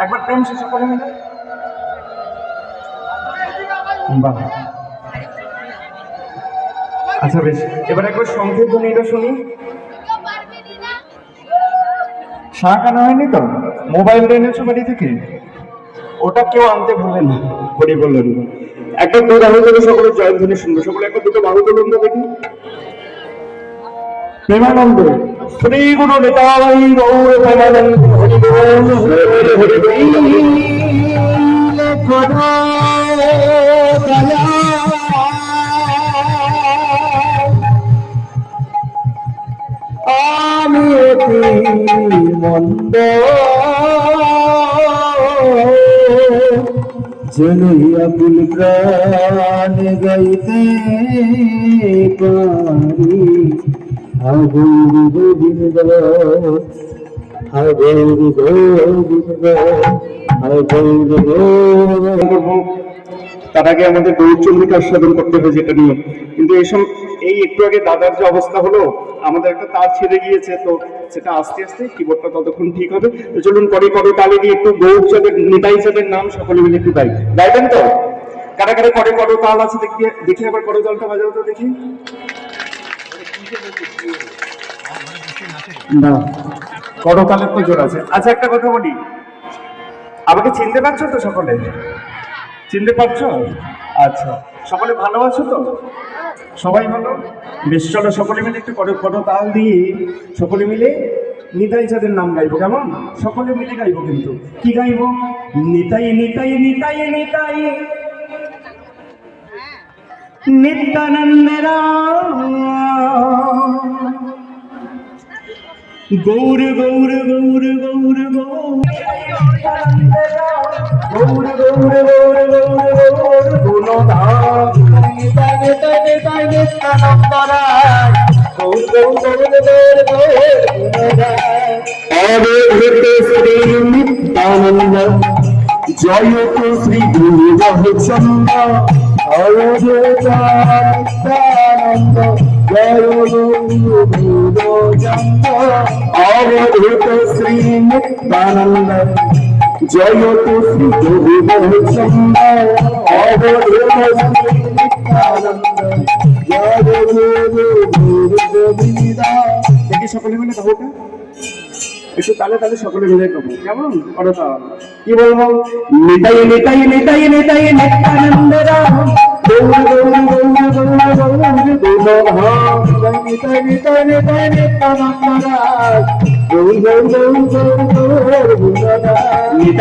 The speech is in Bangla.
একবার প্রেম শেষ করে মিলে। বাহ, আচ্ছা বেশ, এবার একবার সংকেত ধ্বনিটা শুনি। শাক আনা হয়নি তো? মোবাইল এনেছো বাড়ি থেকে? ওটা কেউ আনতে ভুলেন না। হরি বল হরি বল। একবার দুই বাহু থেকে সকলে জয়ধ্বনি শুনবো। সকলে একবার দুটো বাহু তুলুন তো দেখি। প্রেমানন্দ শ্রী গুরু নিতাই গৌর প্রেমানন্দ হরি বল হরি বল। আমি মন্দ জনইয়া পুল প্রাণ গাইতে পারি আগৌর গোবিন্দ আগৌর গোবিন্দ আগৌর গোবিন্দ। তার আগে আমাদের গৌরচন্দ্রিকা আস্বাদন করতে হবে, যেটা নিয়ম। কিন্তু এই একটু আগে দাদার যে অবস্থা হলো, আমাদের একটা তার ছেড়ে গিয়েছে, তো সেটা আস্তে আস্তে কিবোর্ডটা ততক্ষণ ঠিক হবে। তো চলুন পরে করে তালে দিয়ে একটু গৌরচাঁদের নিতাই চাঁদের নাম সকলে মিলে একটু গাই। গাইবেন তো? কারা কারা করে করো তাল আছে দেখি, দেখি আবার করো তালটা বাজাও তো দেখি। না, করো তালের তো জোর আছে। আচ্ছা একটা কথা বলি, আমাকে চিনতে পারছো তো? সকলে চিনতে পারছো? আচ্ছা, সকলে ভালো আছো তো? সবাই ভালো? বেশ, চলো সকলে মিলে একটু করো তাল দিয়ে সকলে মিলে নিতাই চাঁদের নাম গাইবো, কেমন? সকলে মিলে গাইবো। কিন্তু কি গাইবো? নিতাই নিতাই নিতাই নিতাই নিত্যানন্দ গৌর গৌর গৌর গৌর গৌর গৌর গৌর গৌর গৌর গৌর গুণধাম নিতাই নিতাই নিতাই নিত্যানন্দ গৌর গৌর গৌর গৌর গৌর গুণধাম। অবধূত শ্রী নিত্যানন্দ জয়ত শ্রী গুরু চন্দ্র অবধূত নিত্যানন্দ জয় গুরু চন্দ্র অবধূত শ্রী নিত্যানন্দ জয়ত শ্রী গুরু চন্দ্র অবধূত শ্রী নিত্যানন্দ জয় গুরু গোবিন্দ। দেখি সকলে মিলে গাবো, একটু তালে তালে সকলে মিলে গাবো, কেমন? করো তাল। কি বলবো? নিতাই নিতাই নিতাই নিতাই নিত্যানন্দ রাম গৌর গৌর গৌর গৌর গৌর গৌর নিতাই নিতাই নিতাই নিত্যানন্দ রাম গৌর গৌর গৌর গৌর গৌর গৌর।